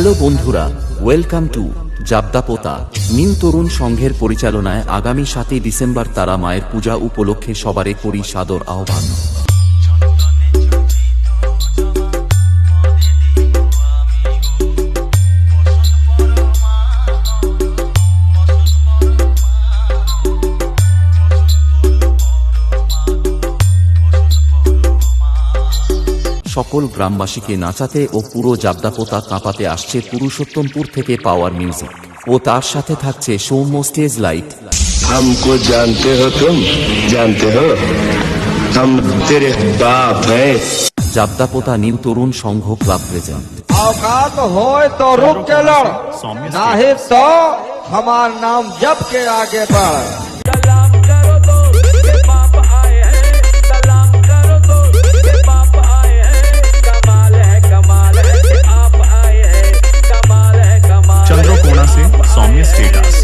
Hello বন্ধুরা, welcome to জাবদাপোতা। New তরুণ সংঘের পরিচালনায় আগামী 7 ডিসেম্বর তারা মায়ের পূজা উপলক্ষে সবারে করি সাদর আহ্বান। সকল গ্রামবাসীকে নাচাতে ও পুরো জাবদাপোতা কাঁপাতে আসছে পুরুষোত্তমপুর থেকে পাওয়ার মিউজিক ও তার সাথে থাকছে সৌম্য স্টেজ লাইট। हमको जानते हो तुम जानते हो हम तेरे बाप हैं। জাবদাপোতা নিউ তরুণ সংঘ ক্লাব প্রেজেন্ট। औकात होए तो रुक के लड़, नहीं तो हमार नाम जप के आगे बढ़। सलाम करो तो ये बाप आए हैं, सलाम करो तो ये बाप आए हैं। कमाल है कि आप आए हैं, कमाल है कमाल। चंद्रकोना से सौम्य स्टेटस।